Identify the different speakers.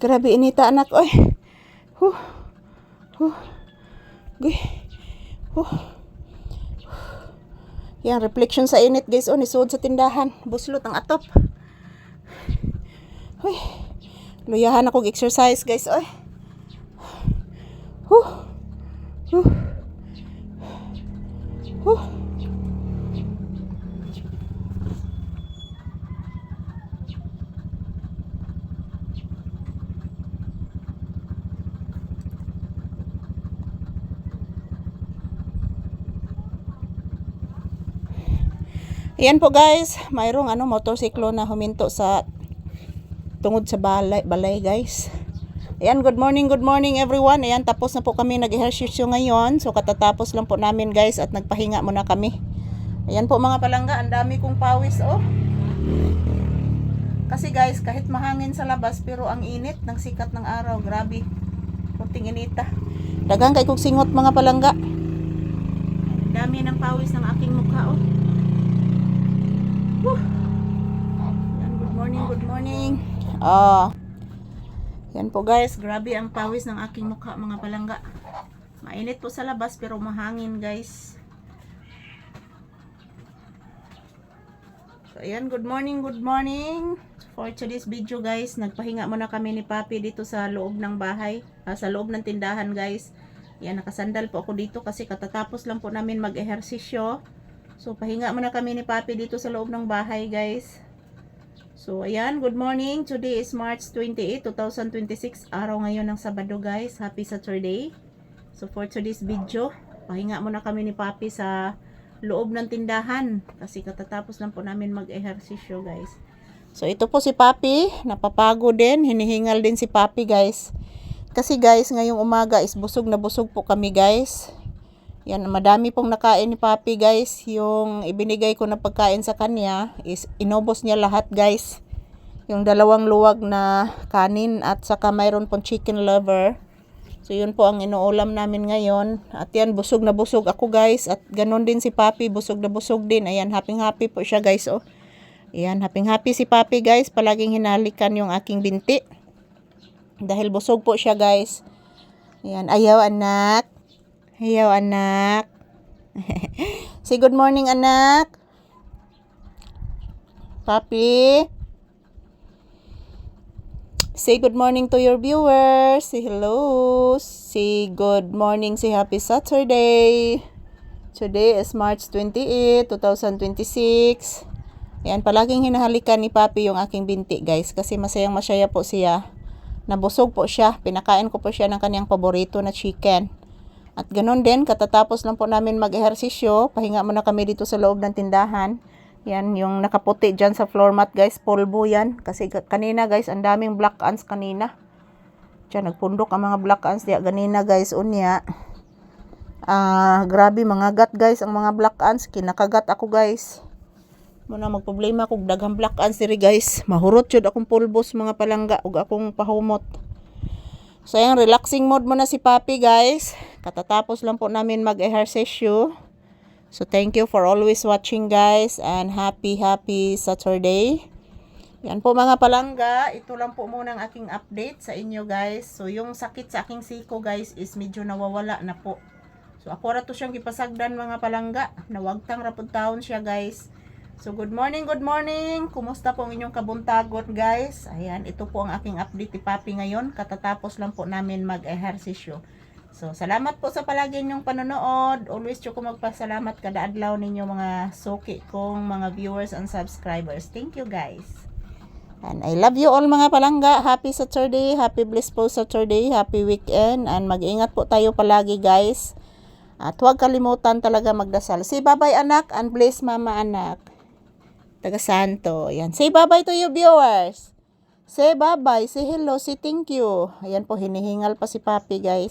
Speaker 1: Grabe inita anak, oy. Huh. Huh. Guy. Huh. Yan, reflection sa init guys, oh, nisuod sa tindahan. Buslot ang atop. Hoy. Luyahan ako exercise guys, oy. Huh. Huh. Huh. Ayan po guys, mayroong motorsiklo na huminto sa tungod sa balay guys. Ayan, good morning everyone. Ayan, tapos na po kami nag-ehersisyo ngayon. So katatapos lang po namin guys at nagpahinga muna kami. Ayan po mga palangga, ang dami kong pawis oh. Kasi guys, kahit mahangin sa labas pero ang init ng sikat ng araw, grabe. Kunting inita. Dagang kay kong singot mga palangga. Ang dami ng pawis ng aking mukha oh. Yan, good morning. Yan po guys, grabe ang pawis ng aking mukha mga palangga. Mainit po sa labas pero mahangin guys. So ayan, good morning. For today's video guys, nagpahinga muna kami ni Papi dito sa loob ng bahay, sa loob ng tindahan guys. Yan, nakasandal po ako dito kasi katatapos lang po namin mag-ehersisyo. So, pahinga muna kami ni Papi dito sa loob ng bahay, guys. So, ayan, good morning. Today is March 28, 2026. Araw ngayon ng Sabado, guys. Happy Saturday. So, for today's video, pahinga muna kami ni Papi sa loob ng tindahan. Kasi katatapos lang po namin mag-ehersisyo, guys. So, ito po si Papi. Napapago din. Hinihingal din si Papi, guys. Kasi, guys, ngayong umaga is busog na busog po kami, guys. Yan, madami pong nakain ni Papi guys. Yung ibinigay ko na pagkain sa kanya is inubos niya lahat guys. Yung 2 luwag na kanin at saka mayroon pong chicken liver. So yun po ang inuulam namin ngayon. At yan, busog na busog ako guys. At ganun din si Papi, busog na busog din. Ayan, happy po siya guys oh. Ayan, happy si Papi guys. Palaging hinalikan yung aking binti. Dahil busog po siya guys. Ayan, ayaw anak. Ayaw anak. Say good morning anak. Papi. Say good morning to your viewers. Say hello. Say good morning. Say happy Saturday. Today is March 28, 2026. Ayan, palaging hinahalikan ni Papi yung aking binti guys. Kasi masaya po siya. Nabusog po siya. Pinakain ko po siya ng kanyang paborito na chicken. At ganun din, katatapos lang po namin mag-ehersisyo, pahinga muna kami dito sa loob ng tindahan. Yan, yung nakaputi dyan sa floor mat guys, polvo yan. Kasi kanina guys, ang daming black ants kanina. Diyan, nagpundok ang mga black ants diya ganina guys, unya. Grabe mga gat guys, ang mga black ants, kinakagat ako guys. Muna magproblema kung daghang black ants diri guys. Mahurot yun akong pulbos mga palangga, ug akong pahumot. So, ayan, relaxing mode muna si Papi, guys. Katatapos lang po namin mag-ehersisyo. So, thank you for always watching, guys. And happy Saturday. Yan po mga palangga. Ito lang po muna ang aking update sa inyo, guys. So, yung sakit sa aking siko, guys, is medyo nawawala na po. So, ako rato siyang ipasagdan, mga palangga. Nawagtang rapod taon siya, guys. So, good morning. Kumusta po ang inyong kabuntagot, guys? Ayan, ito po ang aking update ni Papi ngayon. Katatapos lang po namin mag-ehersisyo. So, salamat po sa palagi ninyong panonood. Always ko magpasalamat kada adlaw ninyo mga suki kong mga viewers and subscribers. Thank you, guys. And I love you all mga palangga. Happy Saturday, happy blissful Saturday, happy weekend. And mag-ingat po tayo palagi, guys. At huwag kalimutan talaga magdasal. Say bye-bye anak and bless mama anak. Taga Santo. Ayan. Say bye-bye to you viewers. Say bye-bye. Say hello. Say thank you. Ayan po, hinihingal pa si Papi, guys.